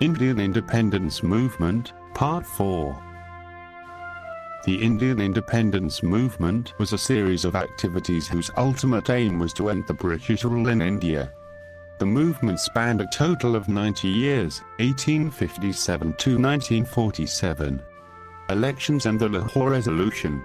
Indian Independence Movement, Part 4. The Indian Independence Movement was a series of activities whose ultimate aim was to end the British rule in India. The movement spanned a total of 90 years, 1857 to 1947. Elections and the Lahore Resolution.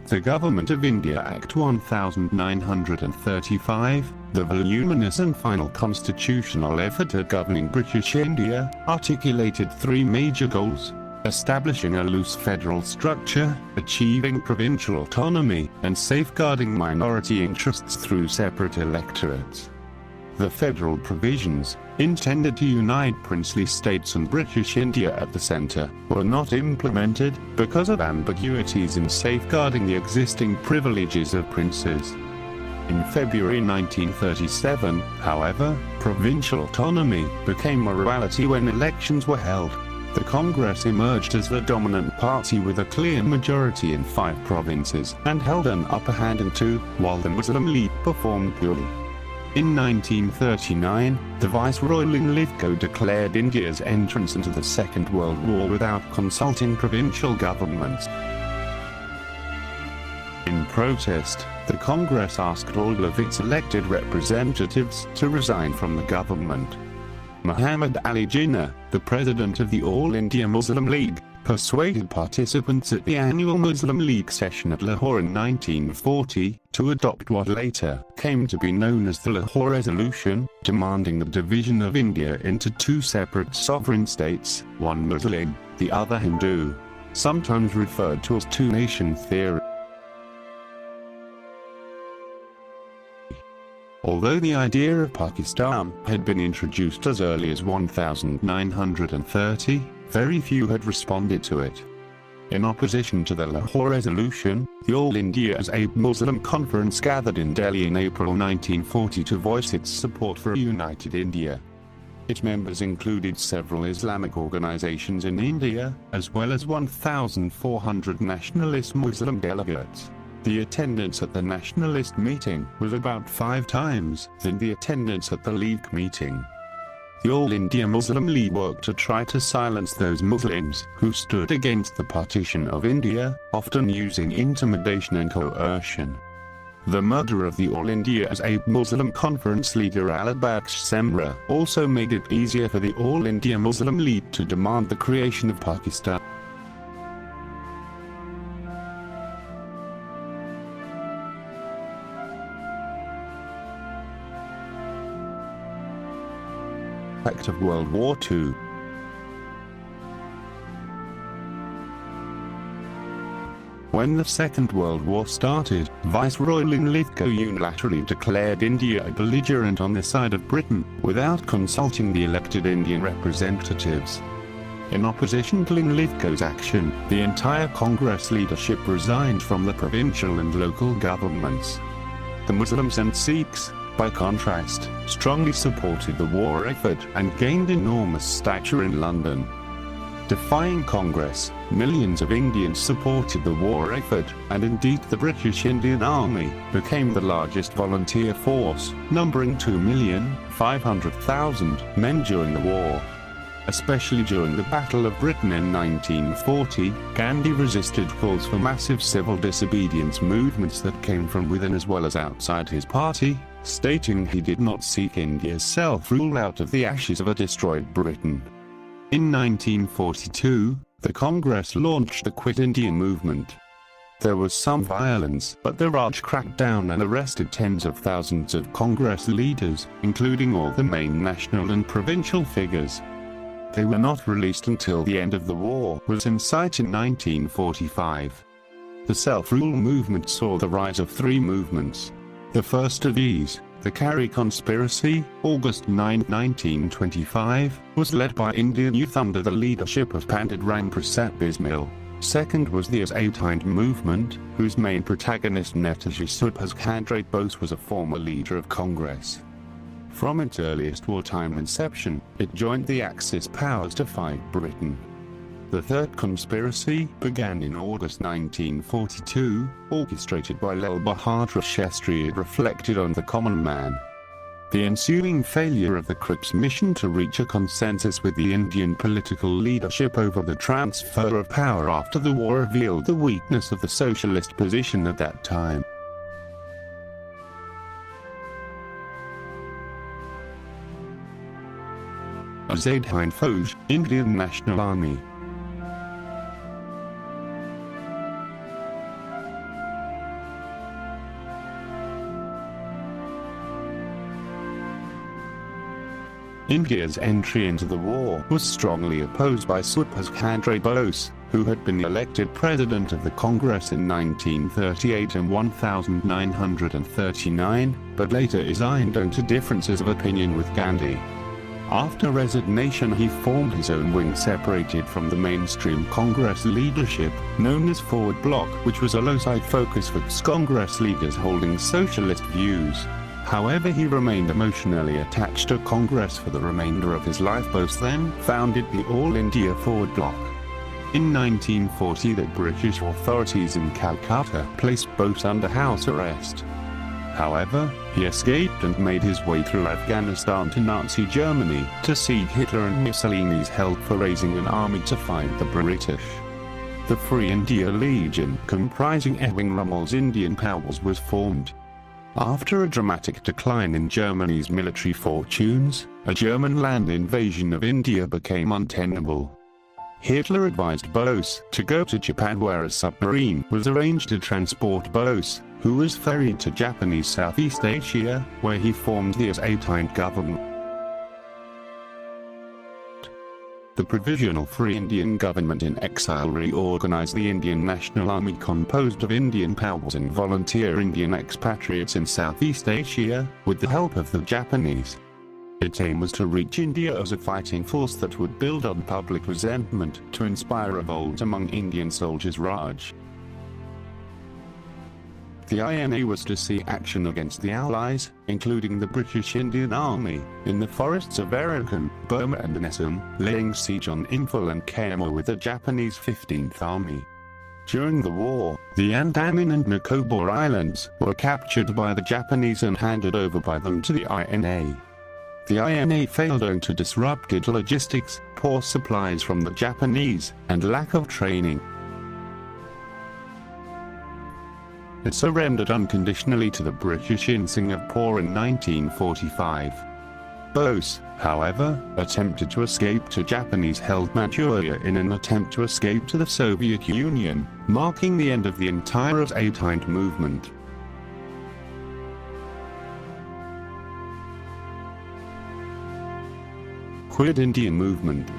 The Government of India Act 1935, the voluminous and final constitutional effort at governing British India, articulated three major goals: establishing a loose federal structure, achieving provincial autonomy, and safeguarding minority interests through separate electorates. The federal provisions, intended to unite princely states and British India at the centre, were not implemented because of ambiguities in safeguarding the existing privileges of princes. In February 1937, however, provincial autonomy became a reality when elections were held. The Congress emerged as the dominant party with a clear majority in 5 provinces and held an upper hand in 2, while the Muslim League performed poorly. In 1939, the Viceroy Linlithgow declared India's entrance into the Second World War without consulting provincial governments. In protest, the Congress asked all of its elected representatives to resign from the government. Muhammad Ali Jinnah, the president of the All India Muslim League, persuaded participants at the annual Muslim League session at Lahore in 1940 to adopt what later came to be known as the Lahore Resolution, demanding the division of India into 2 separate sovereign states, one Muslim, the other Hindu, sometimes referred to as two-nation theory. Although the idea of Pakistan had been introduced as early as 1930, very few had responded to it. In opposition to the Lahore Resolution, the All India Muslim Conference gathered in Delhi in April 1940 to voice its support for a united India. Its members included several Islamic organizations in India, as well as 1,400 nationalist Muslim delegates. The attendance at the nationalist meeting was about 5 times than the attendance at the League meeting. The All India Muslim League worked to try to silence those Muslims who stood against the partition of India, often using intimidation and coercion. The murder of the All India Muslim Conference leader Ali Bakhsh Semra also made it easier for the All India Muslim League to demand the creation of Pakistan. Of World War II. When the Second World War started, Viceroy Linlithgow unilaterally declared India a belligerent on the side of Britain, without consulting the elected Indian representatives. In opposition to Linlithgow's action, the entire Congress leadership resigned from the provincial and local governments. The Muslims and Sikhs, by contrast, strongly supported the war effort and gained enormous stature in London. Defying Congress, millions of Indians supported the war effort, and indeed the British Indian Army became the largest volunteer force, numbering 2,500,000 men during the war. Especially during the Battle of Britain in 1940, Gandhi resisted calls for massive civil disobedience movements that came from within as well as outside his party, stating he did not seek India's self-rule out of the ashes of a destroyed Britain. In 1942, the Congress launched the Quit India movement. There was some violence, but the Raj cracked down and arrested tens of thousands of Congress leaders, including all the main national and provincial figures. They were not released until the end of the war was in sight in 1945. The self-rule movement saw the rise of 3 movements. The first of these, the Carey Conspiracy, August 9, 1925, was led by Indian youth under the leadership of Pandit Ram Prasad Bismil. Second was the Azad movement, whose main protagonist Netaji Subhas Chandra Bose was a former leader of Congress. From its earliest wartime inception, it joined the Axis powers to fight Britain. The third conspiracy began in August 1942, orchestrated by Lal Bahadur Shastri. It reflected on the common man. The ensuing failure of the Crips' mission to reach a consensus with the Indian political leadership over the transfer of power after the war revealed the weakness of the socialist position at that time. Azad Hind Fauj, Indian National Army. India's entry into the war was strongly opposed by Subhas Chandra Bose, who had been elected president of the Congress in 1938 and 1939, but later resigned due to differences of opinion with Gandhi. After resignation, he formed his own wing separated from the mainstream Congress leadership, known as Forward Bloc, which was a low-side focus for Congress leaders holding socialist views. However, he remained emotionally attached to Congress for the remainder of his life. Bose then founded the All India Forward Bloc. In 1940, the British authorities in Calcutta placed Bose under house arrest. However, he escaped and made his way through Afghanistan to Nazi Germany to seek Hitler and Mussolini's help for raising an army to fight the British. The Free India Legion, comprising Erwin Rommel's Indian powers, was formed. After a dramatic decline in Germany's military fortunes, a German land invasion of India became untenable. Hitler advised Bose to go to Japan, where a submarine was arranged to transport Bose, who was ferried to Japanese Southeast Asia, where he formed the Azad Hind government. The Provisional Free Indian Government in exile reorganized the Indian National Army, composed of Indian powers and volunteer Indian expatriates in Southeast Asia, with the help of the Japanese. Its aim was to reach India as a fighting force that would build on public resentment, to inspire revolt among Indian soldiers. Raj. The INA was to see action against the Allies, including the British Indian Army, in the forests of Arakan, Burma and Assam, laying siege on Imphal and Kerma with the Japanese 15th Army. During the war, the Andaman and Nicobar Islands were captured by the Japanese and handed over by them to the INA. The INA failed owing to disrupted logistics, poor supplies from the Japanese, and lack of training. It surrendered unconditionally to the British in Singapore in 1945. Bose, however, attempted to escape to Japanese-held Manchuria in an attempt to escape to the Soviet Union, marking the end of the entire Azad Hind movement. Quit India movement.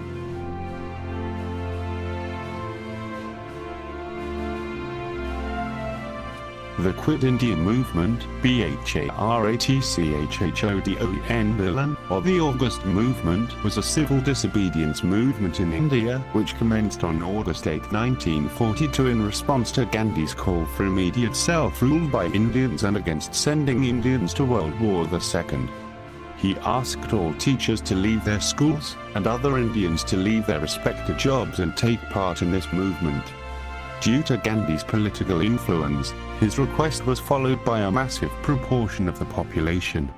The Quit India Movement, BHARATCHHODON, or the August Movement, was a civil disobedience movement in India which commenced on August 8, 1942 in response to Gandhi's call for immediate self-rule by Indians and against sending Indians to World War II. He asked all teachers to leave their schools, and other Indians to leave their respective jobs and take part in this movement. Due to Gandhi's political influence, his request was followed by a massive proportion of the population.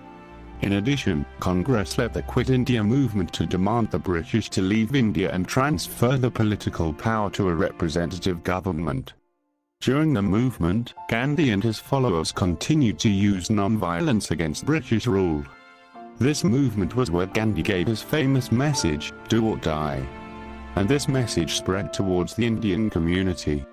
In addition, Congress led the Quit India movement to demand the British to leave India and transfer the political power to a representative government. During the movement, Gandhi and his followers continued to use non-violence against British rule. This movement was where Gandhi gave his famous message, "Do or die." And this message spread towards the Indian community.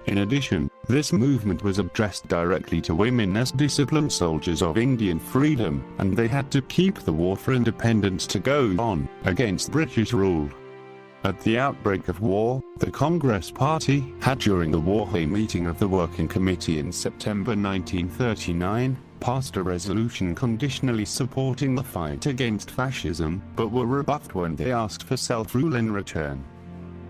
In addition, this movement was addressed directly to women as disciplined soldiers of Indian freedom, and they had to keep the war for independence to go on, against British rule. At the outbreak of war, the Congress Party had during the war a meeting of the Working Committee in September 1939, passed a resolution conditionally supporting the fight against fascism, but were rebuffed when they asked for self-rule in return.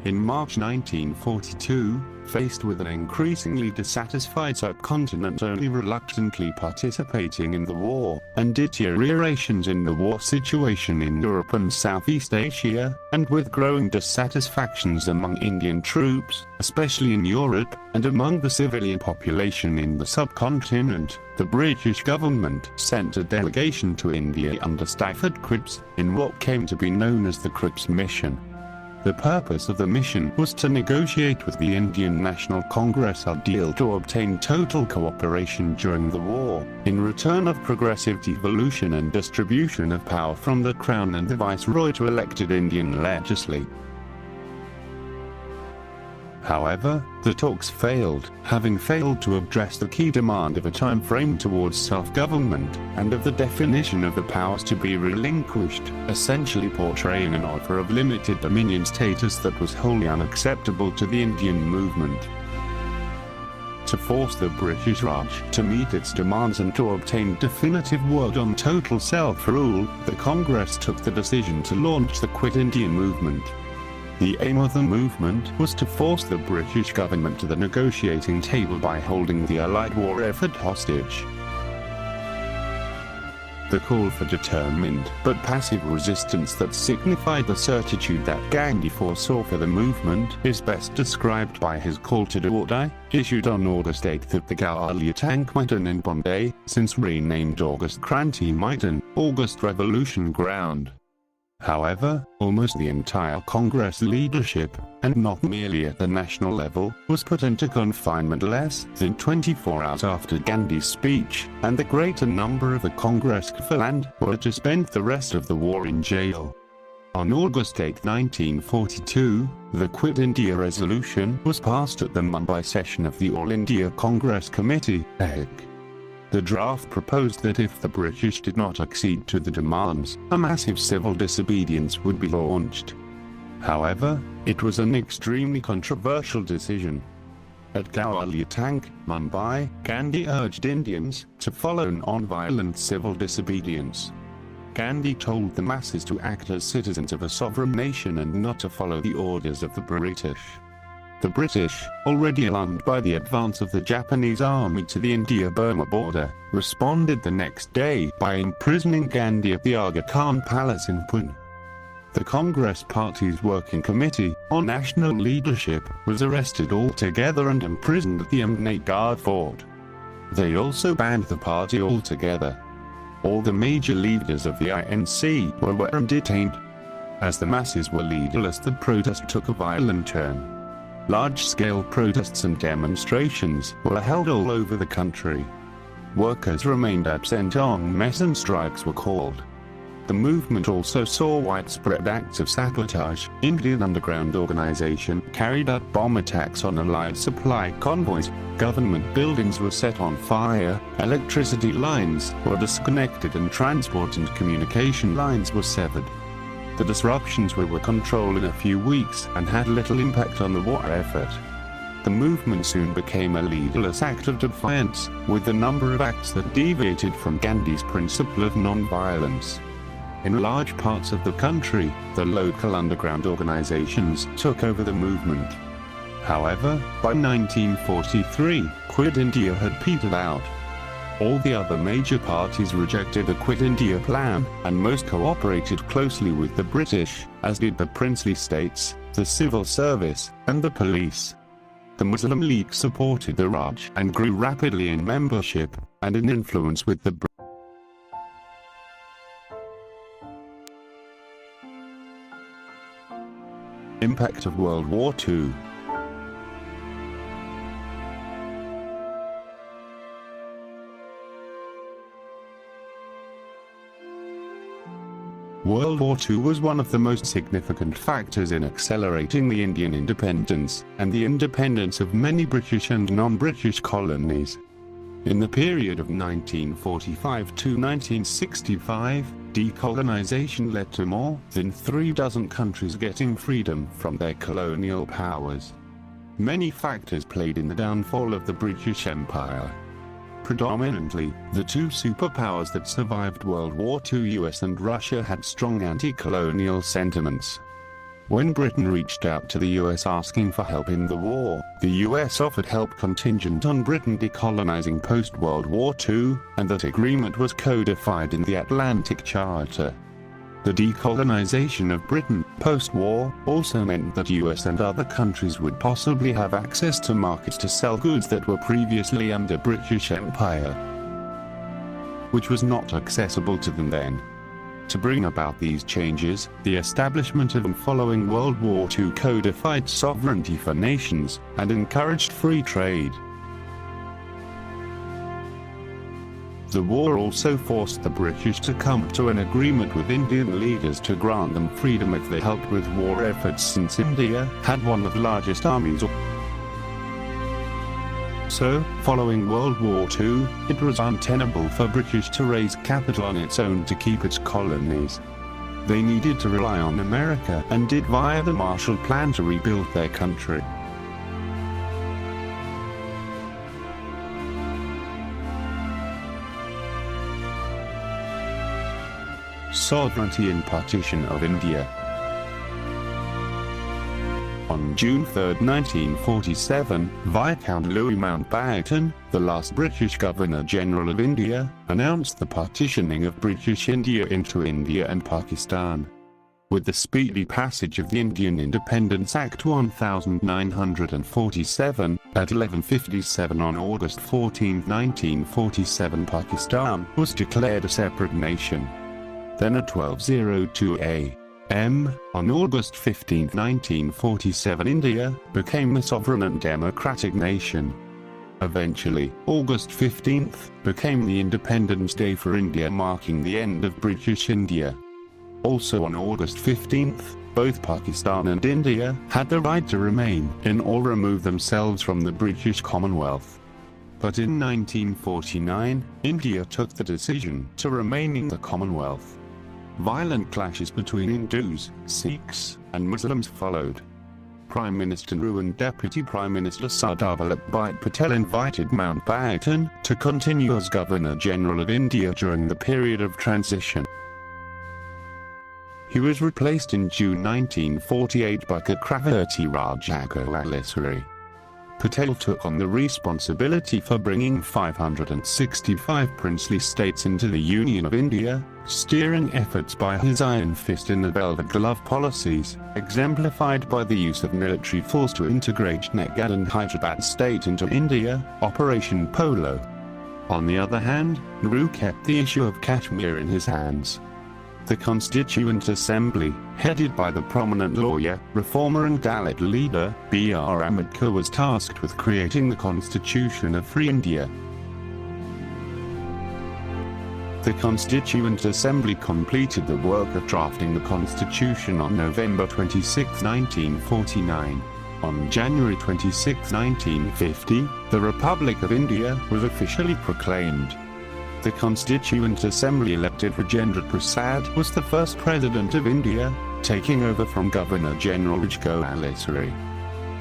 In March 1942, faced with an increasingly dissatisfied subcontinent only reluctantly participating in the war, and deteriorations in the war situation in Europe and Southeast Asia, and with growing dissatisfactions among Indian troops, especially in Europe, and among the civilian population in the subcontinent, the British government sent a delegation to India under Stafford Cripps, in what came to be known as the Cripps Mission. The purpose of the mission was to negotiate with the Indian National Congress a deal to obtain total cooperation during the war, in return of progressive devolution and distribution of power from the Crown and the Viceroy to elected Indian legislators. However, the talks failed, having failed to address the key demand of a time frame towards self-government, and of the definition of the powers to be relinquished, essentially portraying an offer of limited dominion status that was wholly unacceptable to the Indian movement. To force the British Raj to meet its demands and to obtain definitive word on total self-rule, the Congress took the decision to launch the Quit India movement. The aim of the movement was to force the British government to the negotiating table by holding the Allied war effort hostage. The call for determined but passive resistance that signified the certitude that Gandhi foresaw for the movement is best described by his call to do or die, issued on August 8 at the Gawalia Tank Maidan in Bombay, since renamed August Kranti Maidan, August Revolution Ground. However, almost the entire Congress leadership, and not merely at the national level, was put into confinement less than 24 hours after Gandhi's speech, and the greater number of the Congress Kfiland were to spend the rest of the war in jail. On August 8, 1942, the Quit India resolution was passed at the Mumbai session of the All India Congress Committee, (AIC). The draft proposed that if the British did not accede to the demands, a massive civil disobedience would be launched. However, it was an extremely controversial decision. At Gawalia Tank, Mumbai, Gandhi urged Indians to follow non-violent civil disobedience. Gandhi told the masses to act as citizens of a sovereign nation and not to follow the orders of the British. The British, already alarmed by the advance of the Japanese army to the India-Burma border, responded the next day by imprisoning Gandhi at the Aga Khan Palace in Pune. The Congress Party's Working Committee on National Leadership was arrested altogether and imprisoned at the Ahmednagar Fort. They also banned the party altogether. All the major leaders of the INC were detained. As the masses were leaderless, the protest took a violent turn. Large-scale protests and demonstrations were held all over the country. Workers remained absent on mess and strikes were called. The movement also saw widespread acts of sabotage. Indian Underground Organization carried out bomb attacks on Allied supply convoys, government buildings were set on fire, electricity lines were disconnected and transport and communication lines were severed. The disruptions were controlled in a few weeks and had little impact on the war effort. The movement soon became a leaderless act of defiance, with a number of acts that deviated from Gandhi's principle of non-violence. In large parts of the country, the local underground organizations took over the movement. However, by 1943, Quit India had petered out. All the other major parties rejected the Quit India plan, and most cooperated closely with the British, as did the princely states, the civil service, and the police. The Muslim League supported the Raj and grew rapidly in membership and in influence with the Impact of World War II. World War II was one of the most significant factors in accelerating the Indian independence, and the independence of many British and non-British colonies. In the period of 1945 to 1965, decolonization led to more than 36 countries getting freedom from their colonial powers. Many factors played in the downfall of the British Empire. Predominantly, the two superpowers that survived World War II, US and Russia, had strong anti-colonial sentiments. When Britain reached out to the US asking for help in the war, the US offered help contingent on Britain decolonizing post-World War II, and that agreement was codified in the Atlantic Charter. The decolonization of Britain, post-war, also meant that US and other countries would possibly have access to markets to sell goods that were previously under British Empire, which was not accessible to them then. To bring about these changes, the establishment of and following World War II codified sovereignty for nations, and encouraged free trade. The war also forced the British to come to an agreement with Indian leaders to grant them freedom if they helped with war efforts, since India had one of the largest armies. So, following World War II, it was untenable for British to raise capital on its own to keep its colonies. They needed to rely on America, and did via the Marshall Plan to rebuild their country. Sovereignty and partition of India. On June 3, 1947, Viscount Louis Mountbatten, the last British Governor-General of India, announced the partitioning of British India into India and Pakistan. With the speedy passage of the Indian Independence Act 1947, at 11:57 on August 14, 1947, Pakistan was declared a separate nation. Then at 12:02 a.m. on August 15, 1947, India became a sovereign and democratic nation. Eventually, August 15th became the Independence Day for India, marking the end of British India. Also on August 15th, both Pakistan and India had the right to remain in or remove themselves from the British Commonwealth. But in 1949, India took the decision to remain in the Commonwealth. Violent clashes between Hindus, Sikhs, and Muslims followed. Prime Minister Nehru and Deputy Prime Minister Sardar Vallabhbhai Patel invited Mountbatten to continue as Governor-General of India during the period of transition. He was replaced in June 1948 by Chakravarti Rajagopalaswari. Patel took on the responsibility for bringing 565 princely states into the Union of India, steering efforts by his iron fist in the velvet glove policies, exemplified by the use of military force to integrate Nagad and Hyderabad state into India, Operation Polo. On the other hand, Nehru kept the issue of Kashmir in his hands. The Constituent Assembly, headed by the prominent lawyer, reformer and Dalit leader, B.R. Ambedkar, was tasked with creating the Constitution of Free India. The Constituent Assembly completed the work of drafting the Constitution on November 26, 1949. On January 26, 1950, the Republic of India was officially proclaimed. The Constituent Assembly elected Rajendra Prasad was the first President of India, taking over from Governor-General Rajagopalaswari.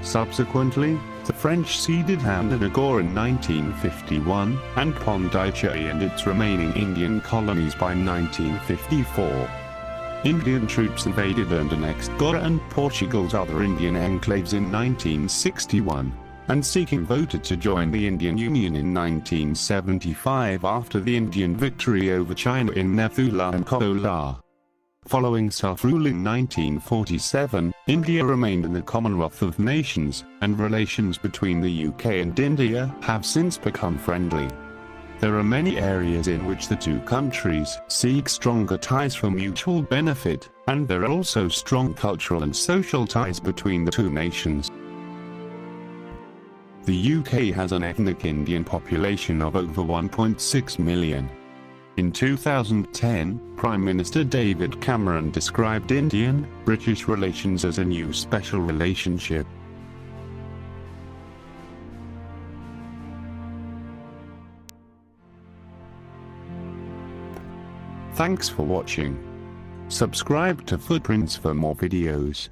Subsequently, the French ceded Ahmednagar in 1951, and Pondicherry and its remaining Indian colonies by 1954. Indian troops invaded and annexed Goa and Portugal's other Indian enclaves in 1961. And Sikkim voted to join the Indian Union in 1975 after the Indian victory over China in Nathula and Kolar. Following self-rule in 1947, India remained in the Commonwealth of Nations, and relations between the UK and India have since become friendly. There are many areas in which the two countries seek stronger ties for mutual benefit, and there are also strong cultural and social ties between the two nations. The UK has an ethnic Indian population of over 1.6 million. In 2010, Prime Minister David Cameron described Indian-British relations as a new special relationship. Thanks for watching. Subscribe to Footprints for more videos.